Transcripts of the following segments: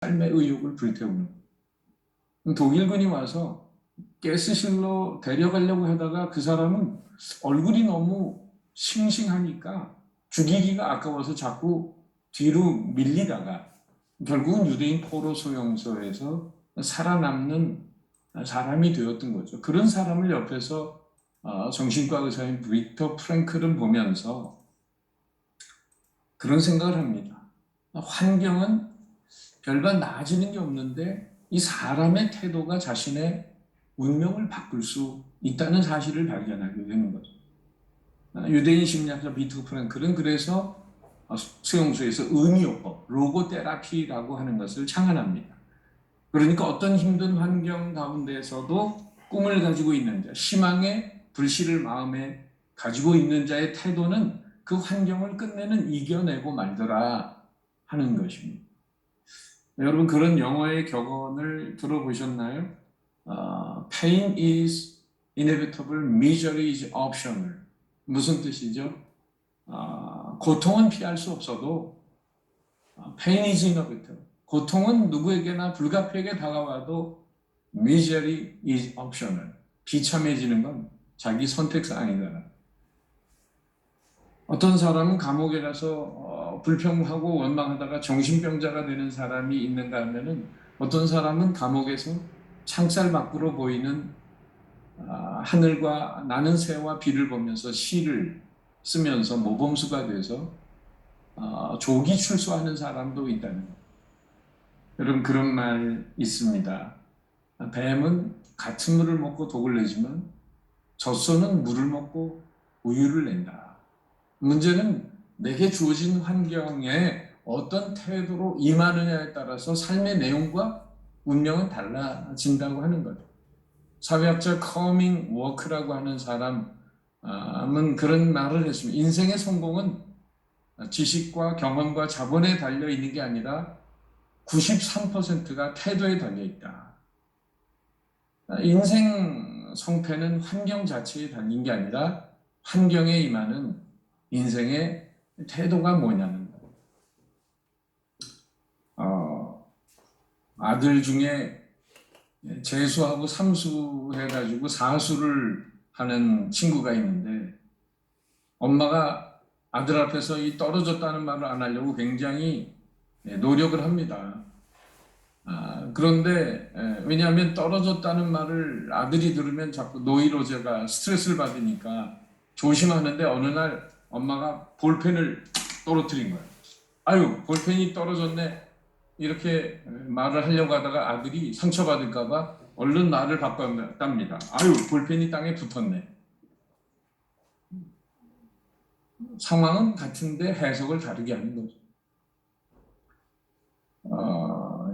삶의 의욕을 불태우는. 독일군이 와서 가스실로 데려가려고 하다가 그 사람은 얼굴이 너무 싱싱하니까 죽이기가 아까워서 자꾸 뒤로 밀리다가 결국은 유대인 포로 수용소에서 살아남는 사람이 되었던 거죠. 그런 사람을 옆에서 정신과 의사인 빅터 프랭클은 보면서 그런 생각을 합니다. 환경은 별반 나아지는 게 없는데 이 사람의 태도가 자신의 운명을 바꿀 수 있다는 사실을 발견하게 되는 거죠. 유대인 심리학자 빅터 프랭클은 그래서 수용소에서 의미요법, 로고테라피라고 하는 것을 창안합니다. 그러니까 어떤 힘든 환경 가운데서도 꿈을 가지고 있는 자, 희망의 불씨를 마음에 가지고 있는 자의 태도는 그 환경을 끝내는 이겨내고 말더라 하는 것입니다. 여러분 그런 영어의 격언을 들어보셨나요? Pain is inevitable, misery is optional. 무슨 뜻이죠? 고통은 피할 수 없어도 pain is inevitable. 고통은 누구에게나 불가피하게 다가와도 misery is optional. 비참해지는 건 자기 선택사항이다. 어떤 사람은 감옥에 가서 불평하고 원망하다가 정신병자가 되는 사람이 있는가 하면은 어떤 사람은 감옥에서 창살 밖으로 보이는 하늘과 나는 새와 비를 보면서 시를 쓰면서 모범수가 돼서 조기 출소하는 사람도 있다는 거예요. 여러분 그런 말 있습니다. 뱀은 같은 물을 먹고 독을 내지만 젖소는 물을 먹고 우유를 낸다. 문제는 내게 주어진 환경에 어떤 태도로 임하느냐에 따라서 삶의 내용과 운명은 달라진다고 하는 거죠. 사회학자 커밍 워크라고 하는 사람은 그런 말을 했습니다. 인생의 성공은 지식과 경험과 자본에 달려 있는 게 아니라 93%가 태도에 달려 있다. 인생 성패는 환경 자체에 달린 게 아니라 환경에 임하는 인생의 태도가 뭐냐는 거예요. 아들 중에 재수하고 삼수 해가지고 사수를 하는 친구가 있는데 엄마가 아들 앞에서 이 떨어졌다는 말을 안 하려고 굉장히 노력을 합니다. 그런데 왜냐하면 떨어졌다는 말을 아들이 들으면 자꾸 노이로제가 스트레스를 받으니까 조심하는데 어느 날 엄마가 볼펜을 떨어뜨린 거예요. 아유, 볼펜이 떨어졌네. 이렇게 말을 하려고 하다가 아들이 상처받을까봐 얼른 말을 바꿨답니다. 아유, 볼펜이 땅에 붙었네. 상황은 같은데 해석을 다르게 하는 거죠.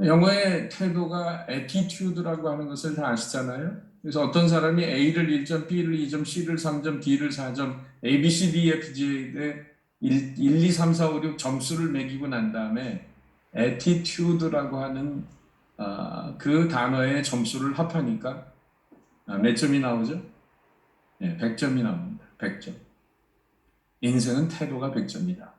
영어의 태도가 attitude라고 하는 것을 다 아시잖아요. 그래서 어떤 사람이 A를 1점, B를 2점, C를 3점, D를 4점, A, B, C, D, F, G에 1, 2, 3, 4, 5, 6 점수를 매기고 난 다음에 attitude라고 하는 그 단어의 점수를 합하니까 몇 점이 나오죠? 네, 100점이 나옵니다. 100점. 인생은 태도가 100점이다.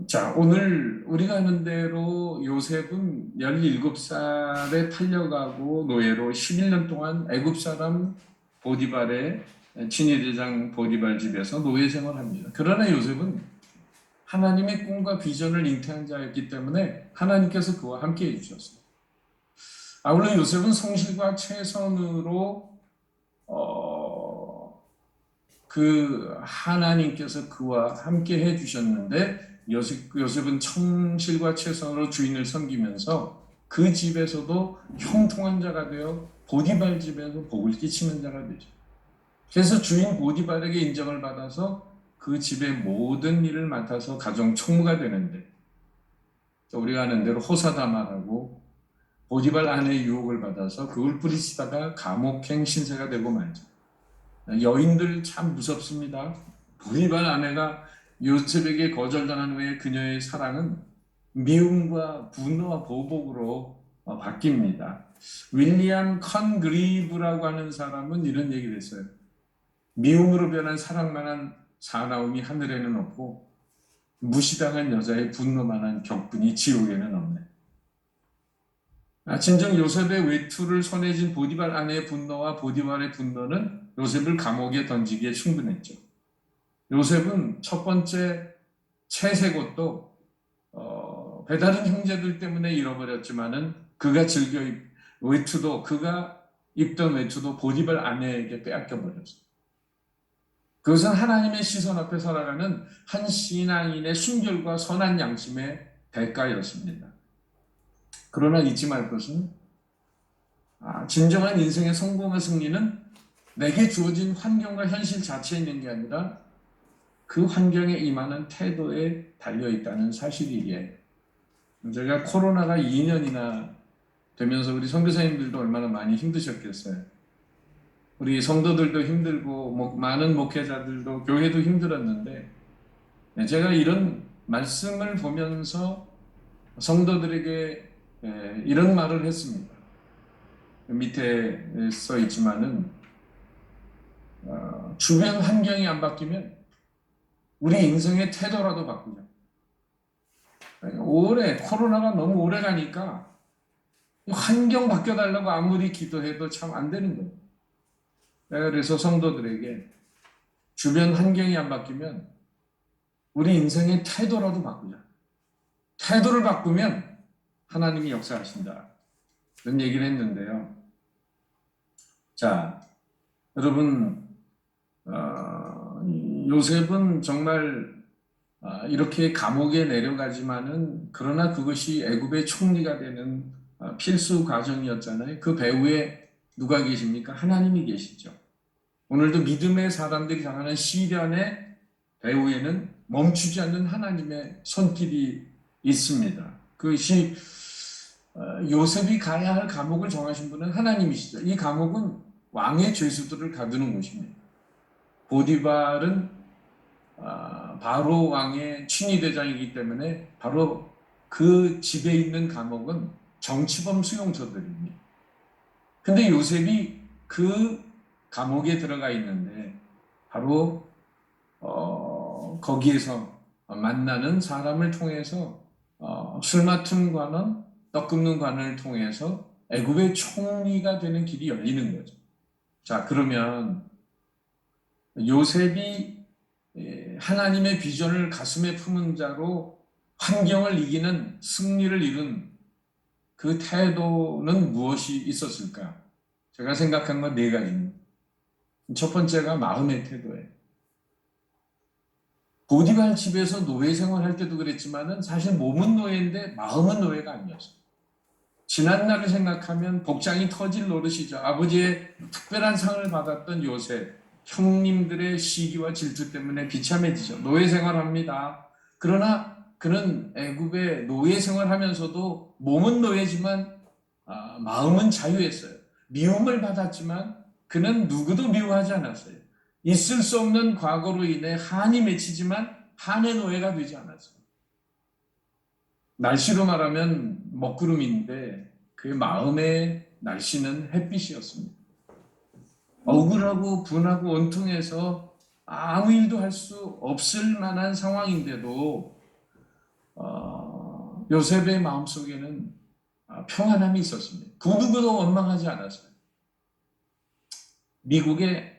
자, 오늘 우리가 아는 대로 요셉은 17살에 팔려가고 노예로 11년 동안 애굽 사람 보디발의 친위대장 보디발 집에서 노예 생활합니다. 그러나 요셉은 하나님의 꿈과 비전을 잉태한 자였기 때문에 하나님께서 그와 함께 해주셨습니다. 아울러 요셉은 성실과 최선으로 그 하나님께서 그와 함께 해주셨는데 요셉은 성실과 최선으로 주인을 섬기면서 그 집에서도 형통한 자가 되어 보디발 집에서 복을 끼치는 자가 되죠. 그래서 주인 보디발에게 인정을 받아서 그 집의 모든 일을 맡아서 가정 총무가 되는데 우리가 아는 대로 호사다마라고 보디발 아내의 유혹을 받아서 그걸 뿌리치다가 감옥행 신세가 되고 말죠. 여인들 참 무섭습니다. 보디발 아내가 요셉에게 거절당한 후에 그녀의 사랑은 미움과 분노와 보복으로 바뀝니다. 윌리엄 컨그리브라고 하는 사람은 이런 얘기를 했어요. 미움으로 변한 사랑만한 사나움이 하늘에는 없고 무시당한 여자의 분노만한 격분이 지옥에는 없네. 진정 요셉의 외투를 손에 쥔 보디발 아내의 분노와 보디발의 분노는 요셉을 감옥에 던지기에 충분했죠. 요셉은 첫 번째 채색옷도 배다른 형제들 때문에 잃어버렸지만은 그가 그가 입던 외투도 보디발 아내에게 빼앗겨 버렸어요. 그것은 하나님의 시선 앞에 살아가는 한 신앙인의 순결과 선한 양심의 대가였습니다. 그러나 잊지 말 것은 진정한 인생의 성공과 승리는 내게 주어진 환경과 현실 자체에 있는 게 아니라 그 환경에 임하는 태도에 달려있다는 사실이기에 제가 코로나가 2년이나 되면서 우리 선교사님들도 얼마나 많이 힘드셨겠어요. 우리 성도들도 힘들고 많은 목회자들도 교회도 힘들었는데 제가 이런 말씀을 보면서 성도들에게 이런 말을 했습니다. 밑에 써 있지만은 주변 환경이 안 바뀌면 우리 인생의 태도라도 바꾸자. 코로나가 너무 오래 가니까 환경 바뀌어달라고 아무리 기도해도 참 안 되는 거예요. 그래서 성도들에게 주변 환경이 안 바뀌면 우리 인생의 태도라도 바꾸자. 태도를 바꾸면 하나님이 역사하신다. 그런 얘기를 했는데요. 자, 여러분, 요셉은 정말 이렇게 감옥에 내려가지만은 그러나 그것이 애굽의 총리가 되는 필수 과정이었잖아요. 그 배후에 누가 계십니까? 하나님이 계시죠. 오늘도 믿음의 사람들이 당하는 시련의 배후에는 멈추지 않는 하나님의 손길이 있습니다. 그것이 요셉이 가야 할 감옥을 정하신 분은 하나님이시죠. 이 감옥은 왕의 죄수들을 가두는 곳입니다. 보디발은 바로 왕의 친위대장이기 때문에 바로 그 집에 있는 감옥은 정치범 수용소들입니다. 근데 요셉이 그 감옥에 들어가 있는데 바로 거기에서 만나는 사람을 통해서 술 맡은 관원, 떡 굽는 관원을 통해서 애굽의 총리가 되는 길이 열리는 거죠. 자, 그러면 요셉이 하나님의 비전을 가슴에 품은 자로 환경을 이기는 승리를 이룬 그 태도는 무엇이 있었을까? 제가 생각한 건 네 가지입니다. 첫 번째가 마음의 태도예요. 보디발 집에서 노예 생활할 때도 그랬지만은 사실 몸은 노예인데 마음은 노예가 아니었어요. 지난 날을 생각하면 복장이 터질 노릇이죠. 아버지의 특별한 상을 받았던 요셉, 형님들의 시기와 질투 때문에 비참해지죠. 노예 생활합니다. 그러나 그는 애굽의 노예 생활하면서도 몸은 노예지만 마음은 자유했어요. 미움을 받았지만 그는 누구도 미워하지 않았어요. 있을 수 없는 과거로 인해 한이 맺히지만 한의 노예가 되지 않았어요. 날씨로 말하면 먹구름인데 그의 마음의 날씨는 햇빛이었습니다. 억울하고 분하고 원통해서 아무 일도 할 수 없을 만한 상황인데도 요셉의 마음속에는 평안함이 있었습니다. 그 누구도 원망하지 않았어요. 미국의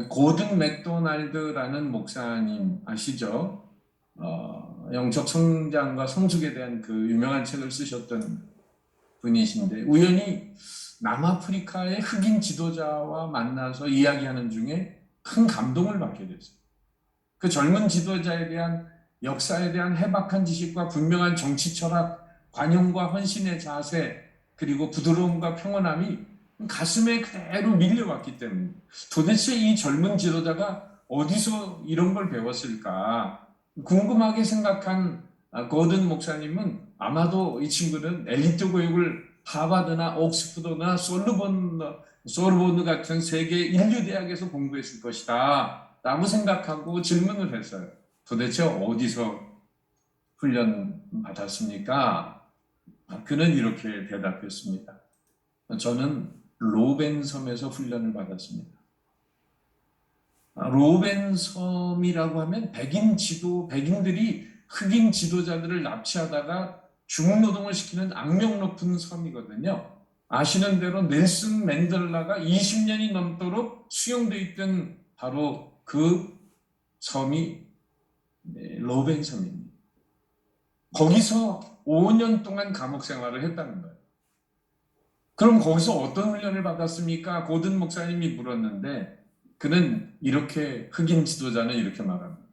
고든 맥도날드라는 목사님 아시죠? 영적 성장과 성숙에 대한 그 유명한 책을 쓰셨던 분이신데 우연히 남아프리카의 흑인 지도자와 만나서 이야기하는 중에 큰 감동을 받게 됐어요. 그 젊은 지도자에 대한 역사에 대한 해박한 지식과 분명한 정치 철학, 관용과 헌신의 자세, 그리고 부드러움과 평온함이 가슴에 그대로 밀려왔기 때문에 도대체 이 젊은 지도자가 어디서 이런 걸 배웠을까 궁금하게 생각한 고든 목사님은 아마도 이 친구는 엘리트 교육을 하버드나 옥스퍼드나 소르본느 같은 세계 인류 대학에서 공부했을 것이다 라고 생각하고 질문을 했어요. 도대체 어디서 훈련 받았습니까? 그는 이렇게 대답했습니다. 저는 로벤섬에서 훈련을 받았습니다. 로벤섬이라고 하면 백인들이 흑인 지도자들을 납치하다가 중노동을 시키는 악명 높은 섬이거든요. 아시는 대로 넬슨 맨델라가 20년이 넘도록 수용돼 있던 바로 그 섬이 로벤 섬입니다. 거기서 5년 동안 감옥 생활을 했다는 거예요. 그럼 거기서 어떤 훈련을 받았습니까? 고든 목사님이 물었는데 그는 이렇게, 흑인 지도자는 이렇게 말합니다.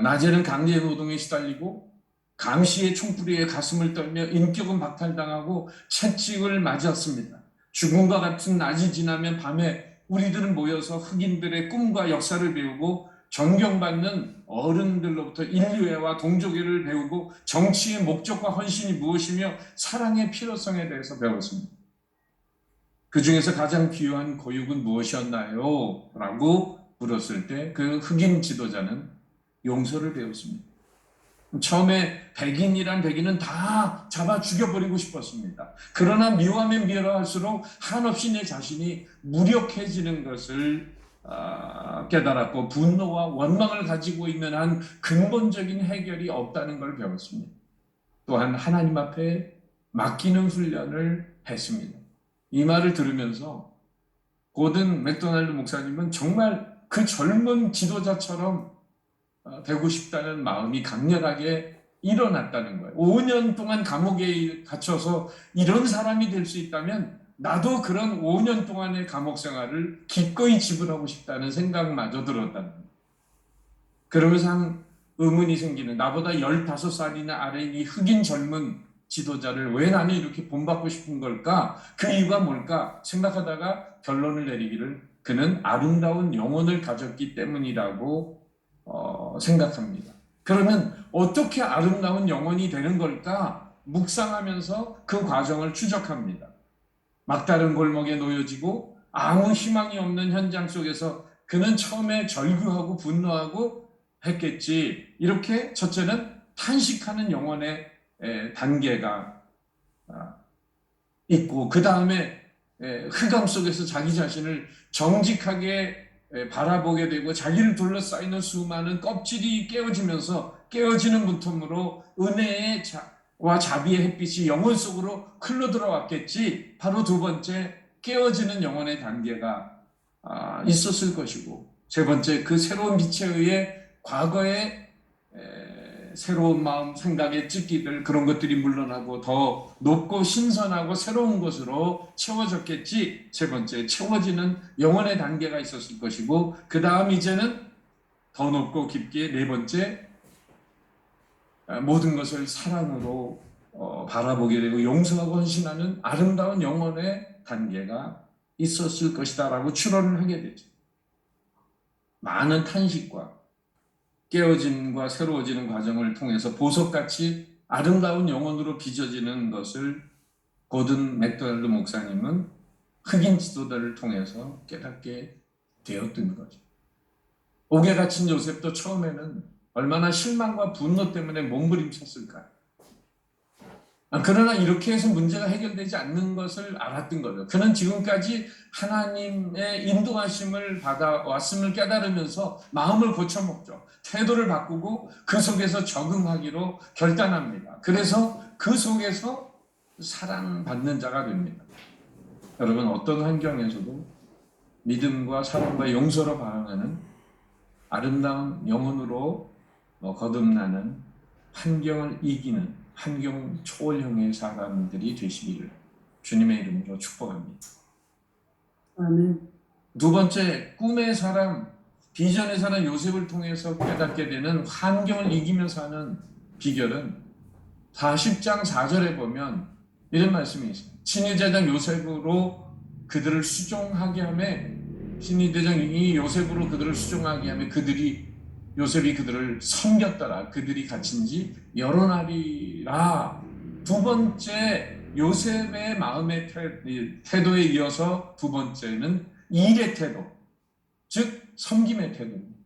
낮에는 강제 노동에 시달리고 감시의 총구리에 가슴을 떨며 인격은 박탈당하고 채찍을 맞았습니다. 죽음과 같은 낮이 지나면 밤에 우리들은 모여서 흑인들의 꿈과 역사를 배우고 존경받는 어른들로부터 인류애와 동족애를 배우고 정치의 목적과 헌신이 무엇이며 사랑의 필요성에 대해서 배웠습니다. 그 중에서 가장 귀한 교육은 무엇이었나요? 라고 물었을 때 그 흑인 지도자는 용서를 배웠습니다. 처음에 백인은 다 잡아 죽여버리고 싶었습니다. 그러나 미워하면 미워할수록 한없이 내 자신이 무력해지는 것을 깨달았고 분노와 원망을 가지고 있는 한 근본적인 해결이 없다는 걸 배웠습니다. 또한 하나님 앞에 맡기는 훈련을 했습니다. 이 말을 들으면서 고든 맥도날드 목사님은 정말 그 젊은 지도자처럼 되고 싶다는 마음이 강렬하게 일어났다는 거예요. 5년 동안 감옥에 갇혀서 이런 사람이 될 수 있다면 나도 그런 5년 동안의 감옥 생활을 기꺼이 지불하고 싶다는 생각마저 들었다는 거예요. 그러면서 한 의문이 생기는, 나보다 15살이나 아래인 이 흑인 젊은 지도자를 왜 나는 이렇게 본받고 싶은 걸까? 그 이유가 뭘까? 생각하다가 결론을 내리기를 그는 아름다운 영혼을 가졌기 때문이라고 생각합니다. 그러면 어떻게 아름다운 영혼이 되는 걸까? 묵상하면서 그 과정을 추적합니다. 막다른 골목에 놓여지고 아무 희망이 없는 현장 속에서 그는 처음에 절규하고 분노하고 했겠지. 이렇게 첫째는 탄식하는 영혼의 단계가 있고, 그 다음에 흑암 속에서 자기 자신을 정직하게 바라보게 되고 자기를 둘러싸이는 수많은 껍질이 깨어지면서 깨어지는 문틈으로 은혜의 와 자비의 햇빛이 영혼 속으로 흘러 들어왔겠지. 바로 두 번째, 깨어지는 영혼의 단계가 있었을 것이고, 세 번째, 그 새로운 빛에 의해 과거의 새로운 마음, 생각의 찢기들, 그런 것들이 물러나고 더 높고 신선하고 새로운 것으로 채워졌겠지. 세 번째, 채워지는 영혼의 단계가 있었을 것이고, 그 다음 이제는 더 높고 깊게, 네 번째, 모든 것을 사랑으로 바라보게 되고 용서하고 헌신하는 아름다운 영혼의 단계가 있었을 것이다 라고 추론을 하게 되죠. 많은 탄식과 깨어짐과 새로워지는 과정을 통해서 보석같이 아름다운 영혼으로 빚어지는 것을 고든 맥도날드 목사님은 흑인 지도자를 통해서 깨닫게 되었던 거죠. 옥에 갇힌 요셉도 처음에는 얼마나 실망과 분노 때문에 몸부림쳤을까요? 그러나 이렇게 해서 문제가 해결되지 않는 것을 알았던 거죠. 그는 지금까지 하나님의 인도하심을 받아왔음을 깨달으면서 마음을 고쳐먹죠. 태도를 바꾸고 그 속에서 적응하기로 결단합니다. 그래서 그 속에서 사랑받는 자가 됩니다. 여러분, 어떤 환경에서도 믿음과 사랑과 용서로 반응하는 아름다운 영혼으로 거듭나는 환경을 이기는 환경 초월형의 사람들이 되시기를 주님의 이름으로 축복합니다. 아멘. 두 번째, 꿈의 사람, 비전의 사람 요셉을 통해서 깨닫게 되는 환경을 이기며 사는 비결은 40장 4절에 보면 이런 말씀이 있어요. 친위대장 요셉으로 그들을 수종하게 하매, 친위대장이 요셉으로 그들을 수종하게 하며 요셉이 그들을 섬겼더라. 그들이 갇힌 지 여러 날이라. 두 번째, 요셉의 마음의 태도에 이어서 두 번째는 일의 태도, 즉 섬김의 태도입니다.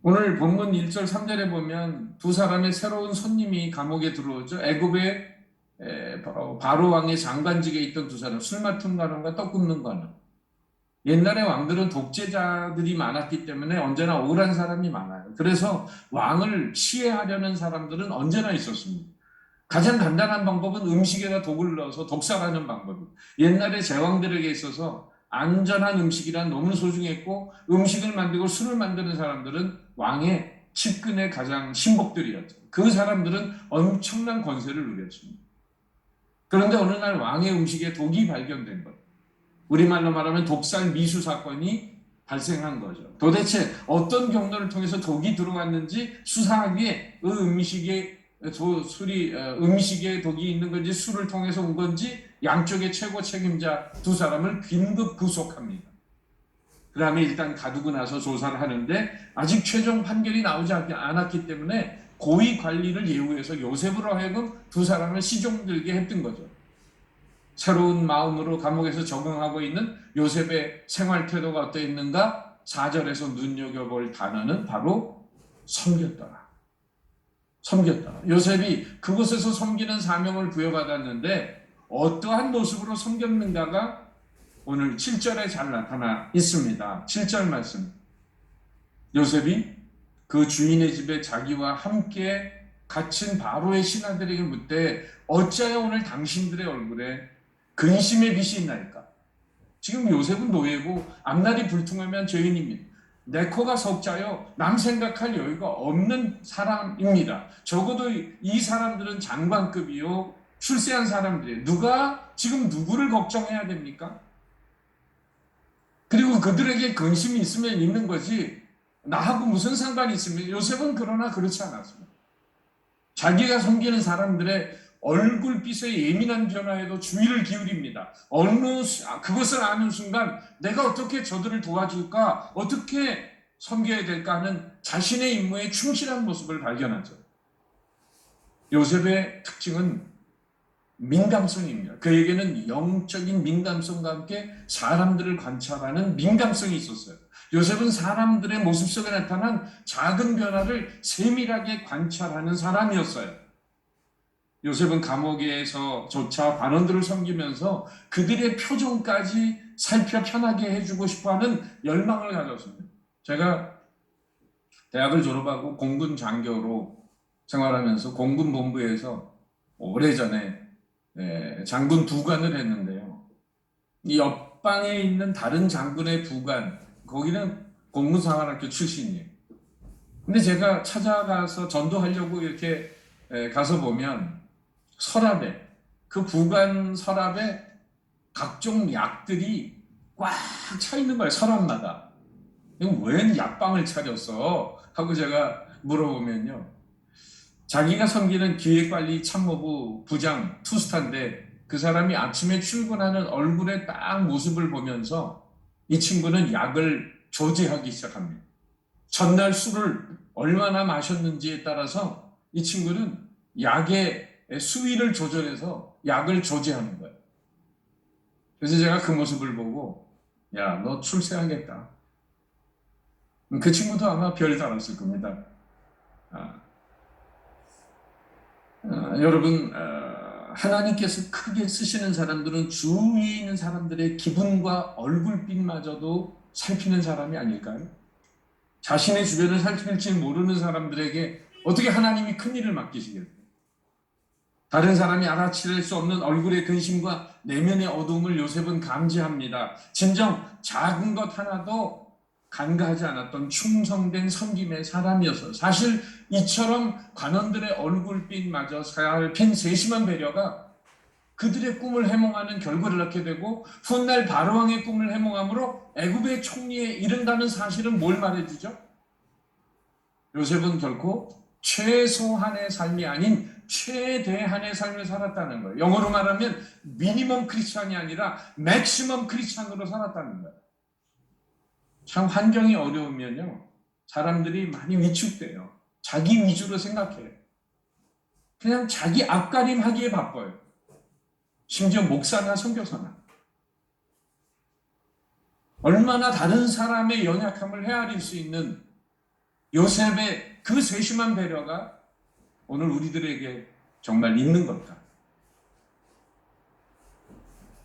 오늘 본문 1절 3절에 보면 두 사람의 새로운 손님이 감옥에 들어오죠. 애굽의 바로 왕의 장관직에 있던 두 사람, 술 맡은 관원과 떡 굽는 관원. 옛날에 왕들은 독재자들이 많았기 때문에 언제나 억울한 사람이 많아요. 그래서 왕을 시해하려는 사람들은 언제나 있었습니다. 가장 간단한 방법은 음식에다 독을 넣어서 독살하는 방법입니다. 옛날에 제왕들에게 있어서 안전한 음식이란 너무 소중했고, 음식을 만들고 술을 만드는 사람들은 왕의 측근의 가장 신복들이었죠. 그 사람들은 엄청난 권세를 누렸습니다. 그런데 어느 날 왕의 음식에 독이 발견된 거예요. 우리말로 말하면 독살 미수 사건이 발생한 거죠. 도대체 어떤 경로를 통해서 독이 들어왔는지 수사하기에 그 음식에 독이 있는 건지 술을 통해서 온 건지 양쪽의 최고 책임자 두 사람을 긴급 구속합니다. 그 다음에 일단 가두고 나서 조사를 하는데 아직 최종 판결이 나오지 않았기 때문에 고위 관리를 예우해서 요셉으로 하여금 두 사람을 시종들게 했던 거죠. 새로운 마음으로 감옥에서 적응하고 있는 요셉의 생활 태도가 어떠했는가? 4절에서 눈여겨볼 단어는 바로 섬겼더라. 섬겼더라. 요셉이 그곳에서 섬기는 사명을 부여받았는데 어떠한 모습으로 섬겼는가가 오늘 7절에 잘 나타나 있습니다. 7절 말씀. 요셉이 그 주인의 집에 자기와 함께 갇힌 바로의 신하들에게 묻되 어찌하여 오늘 당신들의 얼굴에 근심의 빛이 있나이까? 지금 요셉은 노예고 앞날이 불투명한 죄인입니다. 내 코가 석자여 남 생각할 여유가 없는 사람입니다. 적어도 이 사람들은 장관급이요 출세한 사람들이에요. 누가 지금 누구를 걱정해야 됩니까? 그리고 그들에게 근심이 있으면 있는 거지 나하고 무슨 상관이 있습니까? 요셉은 그러나 그렇지 않았습니다. 자기가 섬기는 사람들의 얼굴빛의 예민한 변화에도 주의를 기울입니다. 그것을 아는 순간 내가 어떻게 저들을 도와줄까? 어떻게 섬겨야 될까 하는 자신의 임무에 충실한 모습을 발견하죠. 요셉의 특징은 민감성입니다. 그에게는 영적인 민감성과 함께 사람들을 관찰하는 민감성이 있었어요. 요셉은 사람들의 모습 속에 나타난 작은 변화를 세밀하게 관찰하는 사람이었어요. 요셉은 감옥에서조차 반원들을 섬기면서 그들의 표정까지 살펴 편하게 해주고 싶어하는 열망을 가졌습니다. 제가 대학을 졸업하고 공군 장교로 생활하면서 공군 본부에서 오래전에 장군 부관을 했는데요. 이 옆방에 있는 다른 장군의 부관, 거기는 공군사관학교 출신이에요. 근데 제가 찾아가서 전도하려고 이렇게 가서 보면 서랍에, 그 부관 서랍에 각종 약들이 꽉 차 있는 거예요, 서랍마다. 웬 약방을 차렸어? 하고 제가 물어보면요. 자기가 섬기는 기획관리 참모부 부장 투스타인데 그 사람이 아침에 출근하는 얼굴의 딱 모습을 보면서 이 친구는 약을 조제하기 시작합니다. 전날 술을 얼마나 마셨는지에 따라서 이 친구는 약의 수위를 조절해서 약을 조제하는 거예요. 그래서 제가 그 모습을 보고 야, 너 출세하겠다. 그 친구도 아마 별 달았을 겁니다. 여러분, 하나님께서 크게 쓰시는 사람들은 주위에 있는 사람들의 기분과 얼굴빛마저도 살피는 사람이 아닐까요? 자신의 주변을 살필지 모르는 사람들에게 어떻게 하나님이 큰 일을 맡기시겠어요? 다른 사람이 알아챌 수 없는 얼굴의 근심과 내면의 어두움을 요셉은 감지합니다. 진정 작은 것 하나도 간과하지 않았던 충성된 섬김의 사람이었어요. 사실 이처럼 관원들의 얼굴빛마저 살핀 세심한 배려가 그들의 꿈을 해몽하는 결과를 낳게 되고 훗날 바로왕의 꿈을 해몽함으로 애굽의 총리에 이른다는 사실은 뭘 말해주죠? 요셉은 결코 최소한의 삶이 아닌 최대한의 삶을 살았다는 거예요. 영어로 말하면 미니멈 크리스찬이 아니라 맥시멈 크리스찬으로 살았다는 거예요. 참 환경이 어려우면요, 사람들이 많이 위축돼요. 자기 위주로 생각해요. 그냥 자기 앞가림 하기에 바빠요. 심지어 목사나 선교사나. 얼마나 다른 사람의 연약함을 헤아릴 수 있는 요셉의 그 세심한 배려가 오늘 우리들에게 정말 있는 걸까?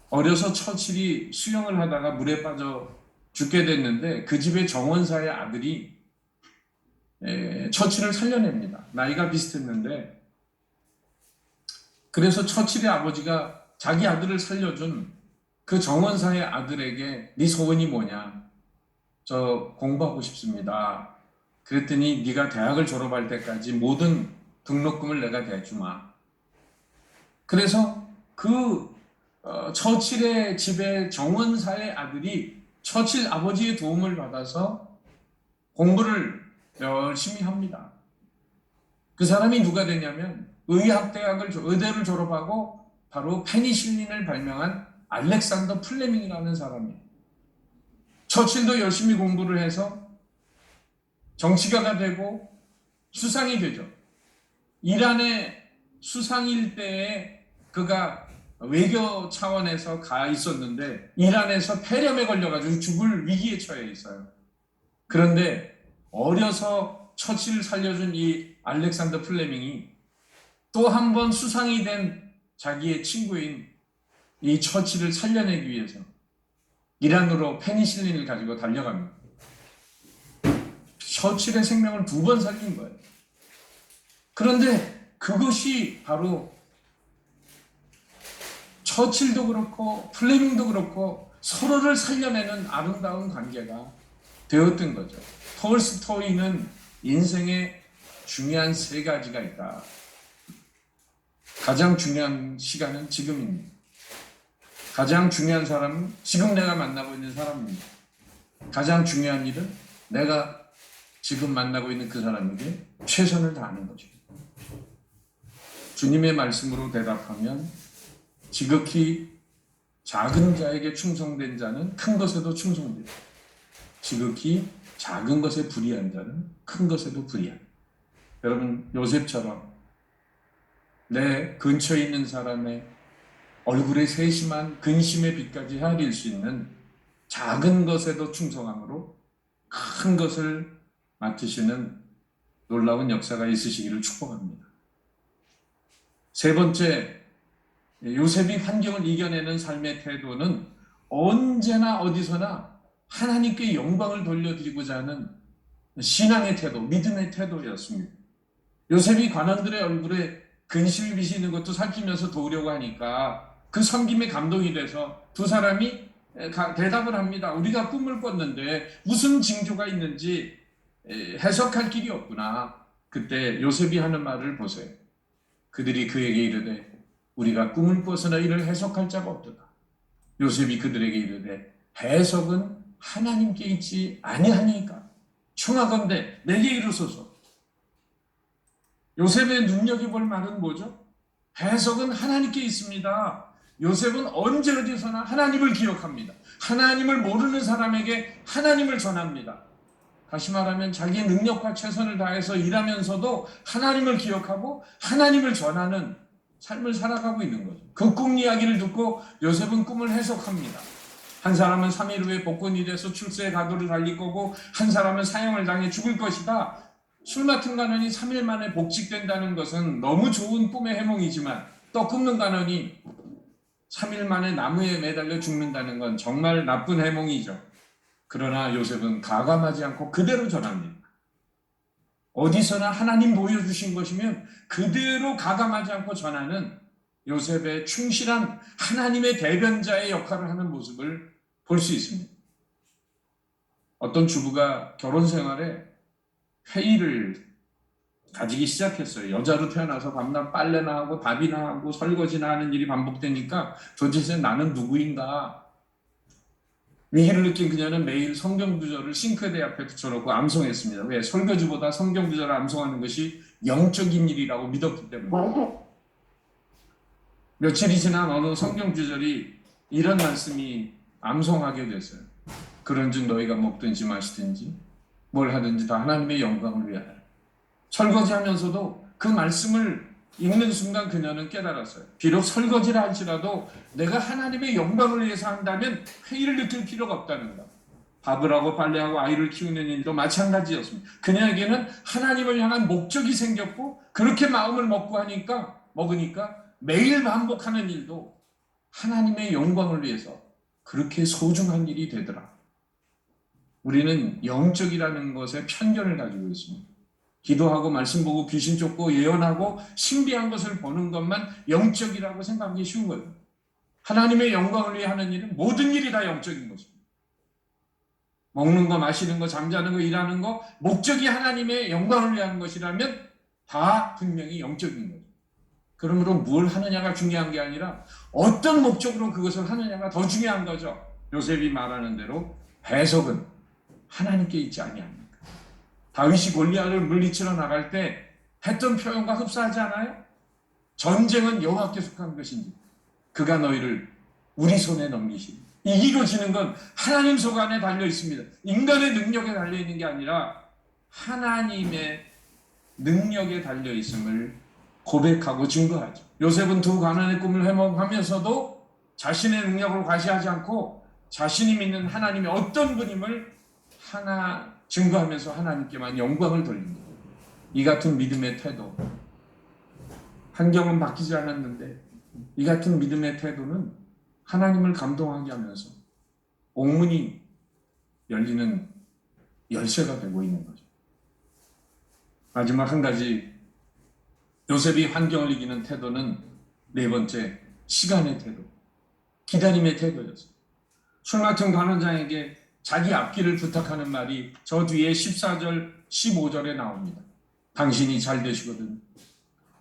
어려서 처칠이 수영을 하다가 물에 빠져 죽게 됐는데 그 집의 정원사의 아들이 처칠을 살려냅니다. 나이가 비슷했는데 그래서 처칠의 아버지가 자기 아들을 살려준 그 정원사의 아들에게 네 소원이 뭐냐? 저 공부하고 싶습니다. 그랬더니 네가 대학을 졸업할 때까지 모든 등록금을 내가 대주마. 그래서 그 처칠의 집의 정원사의 아들이 처칠 아버지의 도움을 받아서 공부를 열심히 합니다. 그 사람이 누가 되냐면 의대를 졸업하고 바로 페니실린을 발명한 알렉산더 플레밍이라는 사람이에요. 처칠도 열심히 공부를 해서 정치가가 되고 수상이 되죠. 이란의 수상 일대에 그가 외교 차원에서 가 있었는데 이란에서 폐렴에 걸려가지고 죽을 위기에 처해 있어요. 그런데 어려서 처칠을 살려준 이 알렉산더 플레밍이 또 한 번 수상이 된 자기의 친구인 이 처칠을 살려내기 위해서 이란으로 페니실린을 가지고 달려갑니다. 처칠의 생명을 2번 살린 거예요. 그런데 그것이 바로 처칠도 그렇고 플레밍도 그렇고 서로를 살려내는 아름다운 관계가 되었던 거죠. 톨스토이는 인생에 중요한 3가지가 있다. 가장 중요한 시간은 지금입니다. 가장 중요한 사람은 지금 내가 만나고 있는 사람입니다. 가장 중요한 일은 내가 지금 만나고 있는 그 사람에게 최선을 다하는 거죠. 주님의 말씀으로 대답하면 지극히 작은 자에게 충성된 자는 큰 것에도 충성된다. 지극히 작은 것에 불의한 자는 큰 것에도 불의한. 여러분 요셉처럼 내 근처에 있는 사람의 얼굴에 세심한 근심의 빛까지 헤아릴 수 있는 작은 것에도 충성함으로 큰 것을 맡으시는 놀라운 역사가 있으시기를 축복합니다. 3번째, 요셉이 환경을 이겨내는 삶의 태도는 언제나 어디서나 하나님께 영광을 돌려드리고자 하는 신앙의 태도, 믿음의 태도였습니다. 요셉이 관원들의 얼굴에 근심이 비시는 것도 살피면서 도우려고 하니까 그 섬김에 감동이 돼서 2 사람이 대답을 합니다. 우리가 꿈을 꿨는데 무슨 징조가 있는지 해석할 길이 없구나. 그때 요셉이 하는 말을 보세요. 그들이 그에게 이르되 우리가 꿈을 꿔서나 이를 해석할 자가 없도다. 요셉이 그들에게 이르되 해석은 하나님께 있지 아니하니까 청하건대 내게 이르소서. 요셉의 눈여겨볼 말은 뭐죠? 해석은 하나님께 있습니다. 요셉은 언제 어디서나 하나님을 기억합니다. 하나님을 모르는 사람에게 하나님을 전합니다. 다시 말하면 자기의 능력과 최선을 다해서 일하면서도 하나님을 기억하고 하나님을 전하는 삶을 살아가고 있는 거죠. 그 꿈 이야기를 듣고 요셉은 꿈을 해석합니다. 한 사람은 3일 후에 복권이 돼서 출세의 가도를 달릴 거고 한 사람은 사형을 당해 죽을 것이다. 술 맡은 간원이 3일 만에 복직된다는 것은 너무 좋은 꿈의 해몽이지만 떡 굽는 간원이 3일 만에 나무에 매달려 죽는다는 건 정말 나쁜 해몽이죠. 그러나 요셉은 가감하지 않고 그대로 전합니다. 어디서나 하나님 보여주신 것이면 그대로 가감하지 않고 전하는 요셉의 충실한 하나님의 대변자의 역할을 하는 모습을 볼 수 있습니다. 어떤 주부가 결혼 생활에 회의를 가지기 시작했어요. 여자로 태어나서 밤낮 빨래나 하고 밥이나 하고 설거지나 하는 일이 반복되니까 도대체 나는 누구인가? 위기를 느낀 그녀는 매일 성경 구절을 싱크대 앞에 붙여놓고 암송했습니다. 왜? 설거지보다 성경 구절을 암송하는 것이 영적인 일이라고 믿었기 때문에. 며칠이 지난 어느 성경 구절이 이런 말씀이 암송하게 됐어요. 그런즉 너희가 먹든지 마시든지 뭘 하든지 다 하나님의 영광을 위하여. 설거지하면서도 그 말씀을 읽는 순간 그녀는 깨달았어요. 비록 설거지를 할지라도 내가 하나님의 영광을 위해서 한다면 회의를 느낄 필요가 없다는 것. 밥을 하고 빨래하고 아이를 키우는 일도 마찬가지였습니다. 그녀에게는 하나님을 향한 목적이 생겼고 그렇게 마음을 먹으니까 매일 반복하는 일도 하나님의 영광을 위해서 그렇게 소중한 일이 되더라. 우리는 영적이라는 것에 편견을 가지고 있습니다. 기도하고 말씀 보고 귀신 쫓고 예언하고 신비한 것을 보는 것만 영적이라고 생각하기 쉬운 거예요. 하나님의 영광을 위해 하는 일은 모든 일이 다 영적인 것입니다. 먹는 거, 마시는 거, 잠자는 거, 일하는 거, 목적이 하나님의 영광을 위해 하는 것이라면 다 분명히 영적인 거죠. 그러므로 뭘 하느냐가 중요한 게 아니라 어떤 목적으로 그것을 하느냐가 더 중요한 거죠. 요셉이 말하는 대로 해석은 하나님께 있지 아니합니까? 다윗이 골리앗을 물리치러 나갈 때 했던 표현과 흡사하지 않아요? 전쟁은 여호와께 속한 것인지 그가 너희를 우리 손에 넘기시니. 이기고지는 건 하나님 손 안에 달려 있습니다. 인간의 능력에 달려 있는 게 아니라 하나님의 능력에 달려 있음을 고백하고 증거하죠. 요셉은 두 가난의 꿈을 회복하면서도 자신의 능력을 과시하지 않고 자신이 믿는 하나님의 어떤 분임을 증거하면서 하나님께만 영광을 돌립니다. 이 같은 믿음의 태도, 환경은 바뀌지 않았는데 이 같은 믿음의 태도는 하나님을 감동하게 하면서 옥문이 열리는 열쇠가 되고 있는 거죠. 마지막 한 가지, 요셉이 환경을 이기는 태도는 네 번째, 시간의 태도, 기다림의 태도였어요. 술 맡은 관원장에게 자기 앞길을 부탁하는 말이 저 뒤에 14절, 15절에 나옵니다. 당신이 잘 되시거든.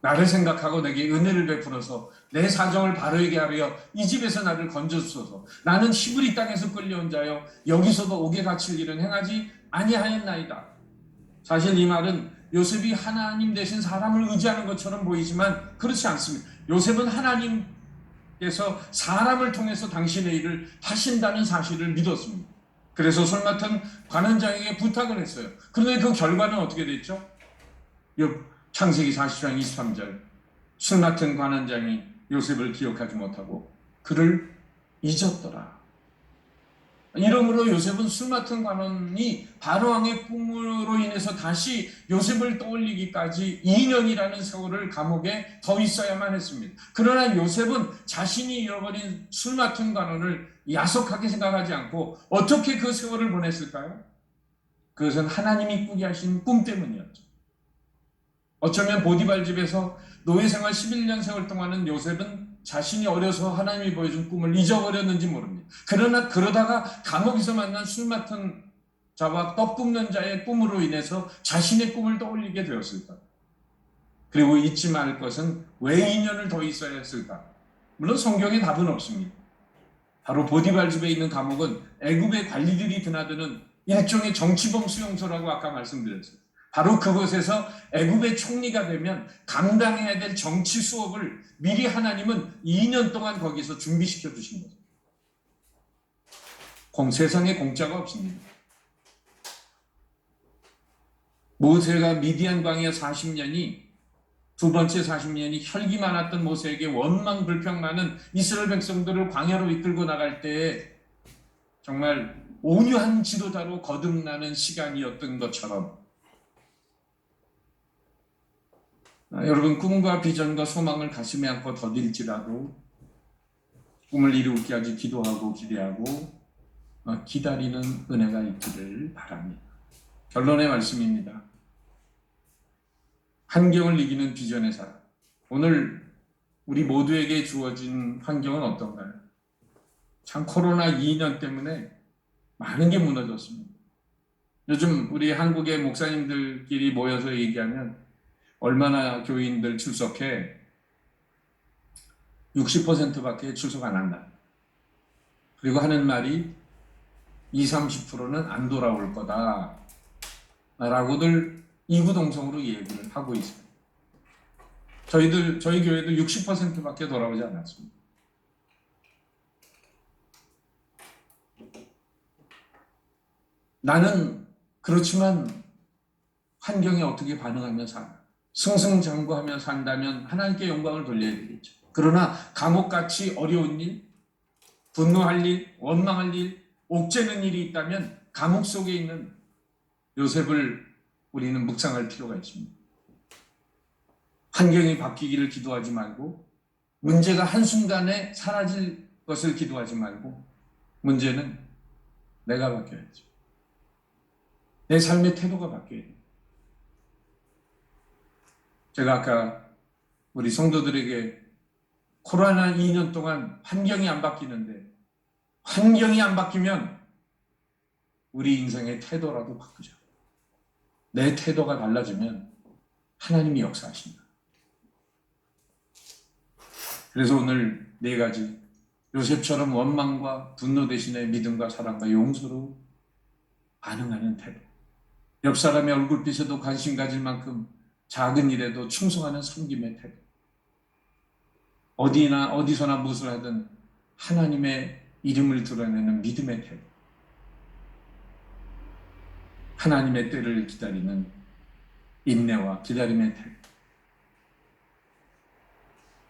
나를 생각하고 내게 은혜를 베풀어서 내 사정을 바르게 하려 이 집에서 나를 건져주소서. 나는 히브리 땅에서 끌려온 자여 여기서도 옥에 갇힐 일은 행하지 아니하였나이다. 사실 이 말은 요셉이 하나님 대신 사람을 의지하는 것처럼 보이지만 그렇지 않습니다. 요셉은 하나님께서 사람을 통해서 당신의 일을 하신다는 사실을 믿었습니다. 그래서 술 맡은 관원장에게 부탁을 했어요. 그런데 그 결과는 어떻게 됐죠? 창세기 40장 23절, 술 맡은 관원장이 요셉을 기억하지 못하고 그를 잊었더라. 이러므로 요셉은 술 맡은 관원이 바로왕의 꿈으로 인해서 다시 요셉을 떠올리기까지 2년이라는 세월을 감옥에 더 있어야만 했습니다. 그러나 요셉은 자신이 잃어버린 술 맡은 관원을 야속하게 생각하지 않고 어떻게 그 세월을 보냈을까요? 그것은 하나님이 꾸게 하신 꿈 때문이었죠. 어쩌면 보디발 집에서 노예 생활 11년 세월 동안은 요셉은 자신이 어려서 하나님이 보여준 꿈을 잊어버렸는지 모릅니다. 그러나 그러다가 감옥에서 만난 술 맡은 자와 떡 굽는 자의 꿈으로 인해서 자신의 꿈을 떠올리게 되었을까? 그리고 잊지 말 것은 왜 2년을 더 있어야 했을까? 물론 성경에 답은 없습니다. 바로 보디발 집에 있는 감옥은 애굽의 관리들이 드나드는 일종의 정치범 수용소라고 아까 말씀드렸어요. 바로 그곳에서 애굽의 총리가 되면 감당해야 될 정치 수업을 미리 하나님은 2년 동안 거기서 준비시켜 주신 거죠. 세상에 공짜가 없습니다. 모세가 미디안 광야 40년이 두 번째 40년이 혈기 많았던 모세에게 원망 불평 많은 이스라엘 백성들을 광야로 이끌고 나갈 때에 정말 온유한 지도자로 거듭나는 시간이었던 것처럼 여러분, 꿈과 비전과 소망을 가슴에 안고 더딜지라도 꿈을 이루게 하기 기도하고 기대하고 기다리는 은혜가 있기를 바랍니다. 결론의 말씀입니다. 환경을 이기는 비전의 사람. 오늘 우리 모두에게 주어진 환경은 어떤가요? 참 코로나 2년 때문에 많은 게 무너졌습니다. 요즘 우리 한국의 목사님들끼리 모여서 얘기하면 얼마나 교인들 출석해? 60%밖에 출석 안 한다. 그리고 하는 말이 20-30%는 안 돌아올 거다 라고들 이구동성으로 얘기를 하고 있습니다. 저희 교회도 60%밖에 돌아오지 않았습니다. 나는 그렇지만 환경에 어떻게 반응하며 살아? 승승장구하며 산다면 하나님께 영광을 돌려야 되겠죠. 그러나 감옥같이 어려운 일, 분노할 일, 원망할 일, 옥죄는 일이 있다면 감옥 속에 있는 요셉을 우리는 묵상할 필요가 있습니다. 환경이 바뀌기를 기도하지 말고 문제가 한순간에 사라질 것을 기도하지 말고 문제는 내가 바뀌어야죠. 내 삶의 태도가 바뀌어야 돼요. 제가 아까 우리 성도들에게 코로나 2년 동안 환경이 안 바뀌는데, 환경이 안 바뀌면 우리 인생의 태도라도 바꾸자. 내 태도가 달라지면 하나님이 역사하신다. 그래서 오늘 네 가지, 요셉처럼 원망과 분노 대신에 믿음과 사랑과 용서로 반응하는 태도, 옆 사람의 얼굴빛에도 관심 가질 만큼 작은 일에도 충성하는 섬김의 태도, 어디서나 무엇을 하든 하나님의 이름을 드러내는 믿음의 태도, 하나님의 때를 기다리는 인내와 기다림의 태도.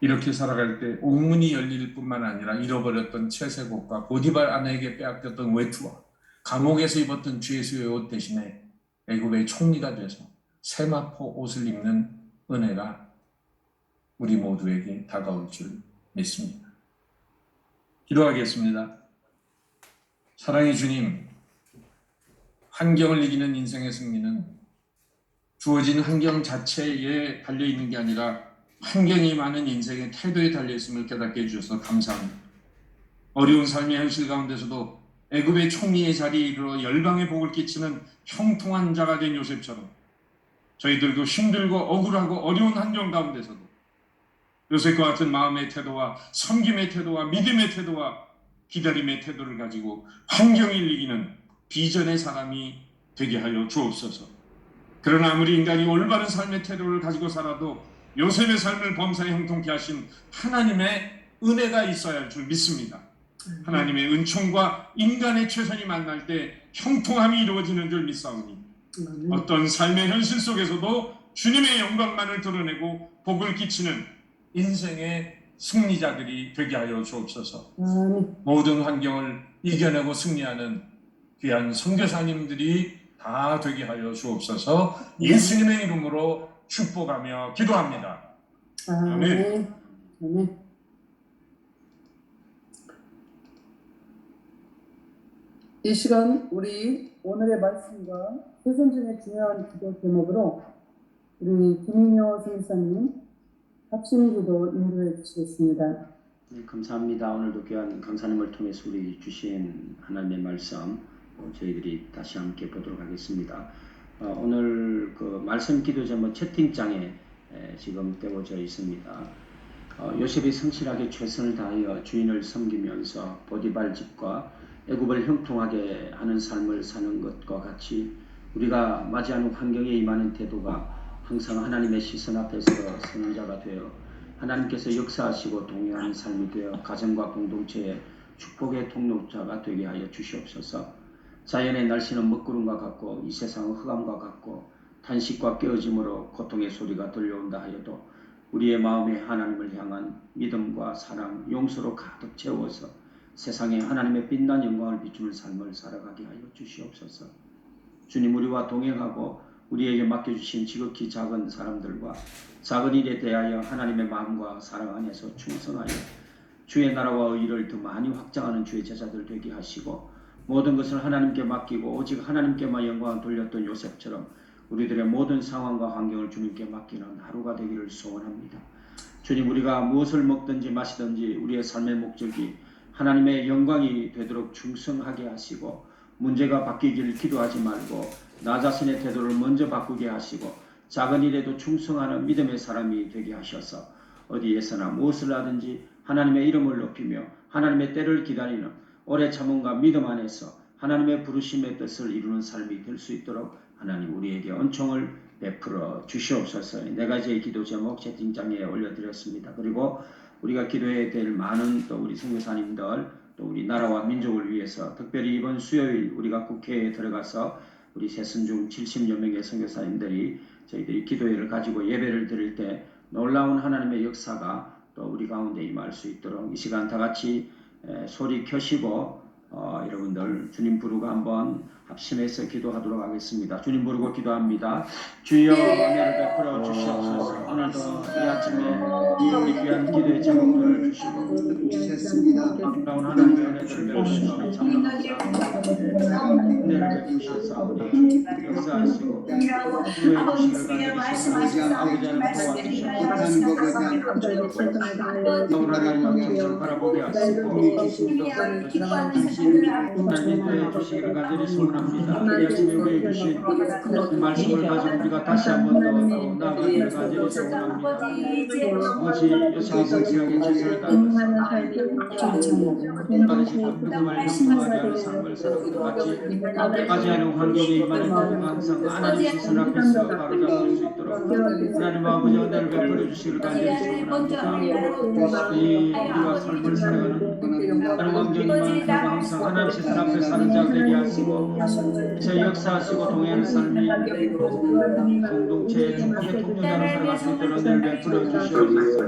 이렇게 살아갈 때 옥문이 열릴 뿐만 아니라 잃어버렸던 채색옷과 보디발 아내에게 빼앗겼던 외투와 감옥에서 입었던 죄수의 옷 대신에 애굽의 총리가 돼서 세마포 옷을 입는 은혜가 우리 모두에게 다가올 줄 믿습니다. 기도하겠습니다. 사랑의 주님, 환경을 이기는 인생의 승리는 주어진 환경 자체에 달려있는 게 아니라 환경이 많은 인생의 태도에 달려있음을 깨닫게 해주셔서 감사합니다. 어려운 삶의 현실 가운데서도 애굽의 총리의 자리에 이르러 열방의 복을 끼치는 형통한 자가 된 요셉처럼 저희들도 힘들고 억울하고 어려운 환경 가운데서도 요셉과 같은 마음의 태도와 섬김의 태도와 믿음의 태도와 기다림의 태도를 가지고 환경을 이기는 비전의 사람이 되게 하여 주옵소서. 그러나 아무리 인간이 올바른 삶의 태도를 가지고 살아도 요셉의 삶을 범사에 형통케 하신 하나님의 은혜가 있어야 할 줄 믿습니다. 하나님의 은총과 인간의 최선이 만날 때 형통함이 이루어지는 줄 믿사오니 어떤 삶의 현실 속에서도 주님의 영광만을 드러내고 복을 끼치는 인생의 승리자들이 되게 하여 주옵소서. 모든 환경을 이겨내고 승리하는 귀한 선교사님들이 다 되게 하여 주옵소서. 예수님의 이름으로 축복하며 기도합니다. 아멘. 아멘. 이 시간 우리 오늘의 말씀과 세상 중에 중요한 기도 제목으로 우리 김인효 선생님 합심기도 인도해 주시겠습니다. 네, 감사합니다. 오늘도 귀한 강사님을 통해서 우리 주신 하나님의 말씀 저희들이 다시 함께 보도록 하겠습니다. 오늘 그 말씀 기도 제목 채팅창에 지금 떼워져 있습니다. 요셉이 성실하게 최선을 다하여 주인을 섬기면서 보디발 집과 애굽을 형통하게 하는 삶을 사는 것과 같이 우리가 맞이하는 환경에 임하는 태도가 항상 하나님의 시선 앞에서 서는 자가 되어 하나님께서 역사하시고 동행하는 삶이 되어 가정과 공동체의 축복의 통로자가 되게 하여 주시옵소서. 자연의 날씨는 먹구름과 같고 이 세상은 흑암과 같고 탄식과 깨어짐으로 고통의 소리가 들려온다 하여도 우리의 마음에 하나님을 향한 믿음과 사랑, 용서로 가득 채워서 세상에 하나님의 빛난 영광을 비추는 삶을 살아가게 하여 주시옵소서. 주님, 우리와 동행하고 우리에게 맡겨주신 지극히 작은 사람들과 작은 일에 대하여 하나님의 마음과 사랑 안에서 충성하여 주의 나라와 의를 더 많이 확장하는 주의 제자들 되게 하시고 모든 것을 하나님께 맡기고 오직 하나님께만 영광을 돌렸던 요셉처럼 우리들의 모든 상황과 환경을 주님께 맡기는 하루가 되기를 소원합니다. 주님, 우리가 무엇을 먹든지 마시든지 우리의 삶의 목적이 하나님의 영광이 되도록 충성하게 하시고 문제가 바뀌길 기도하지 말고 나 자신의 태도를 먼저 바꾸게 하시고 작은 일에도 충성하는 믿음의 사람이 되게 하셔서 어디에서나 무엇을 하든지 하나님의 이름을 높이며 하나님의 때를 기다리는 오래 참음과 믿음 안에서 하나님의 부르심의 뜻을 이루는 삶이 될 수 있도록 하나님 우리에게 은총을 베풀어 주시옵소서. 네 가지의 기도 제목 채팅창에 올려드렸습니다. 그리고 우리가 기도해야 될 많은 또 우리 선교사님들 또 우리 나라와 민족을 위해서 특별히 이번 수요일 우리가 국회에 들어가서 우리 새순중 70여 명의 선교사님들이 저희들이 기도회를 가지고 예배를 드릴 때 놀라운 하나님의 역사가 또 우리 가운데 임할 수 있도록 이 시간 다 같이 소리 켜시고 여러분들 주님 부르고 한번 합심해서 기도하도록 하겠습니다. 주님 부르고 기도합니다. 주여 은혜를 베풀어 주시옵소서. 오늘도 이 아침에 우리 귀한 기도의 제목들을 주시고 아름다운 하나님의 은혜들을 베푸시니 참담합니다. 은혜를 베푸셔서 역사하시고 구해 주시기를 간절히 아버지 하나님 도와주셔서 오늘 하나님 정신을 바라보게 하시고 당신 하나님 주시기를 간절히 소원합니다. 이 아침에 우리에게 주신 그 말씀을 가지고 우리가 다시 한 번 더 나아가기를 간절히 소원합니다. 아버지 여성이 성실하게 최선을 다하면서 받으신 누구를 영통하게 하는 삶을 살아가는 같이 하는 환경에 임하는 모두가 항상 하나님 시선 앞에서 바로잡을 수 있도록 하나님 아버지 은혜를 베풀어 주시기를 간절히 소원합니다. 이 우리가 삶을 살아가는 다른 환경이 많은 항상 하나님 시선 앞에 사는 자 되게 하시고 제 역사하시고 동행하는 삶이 공동체의 축복의 통로자로 살아갈 수 있도록 은혜를 베풀어 주시옵소서.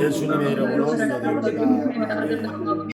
예수님의 이름으로 기도드립니다. 아멘.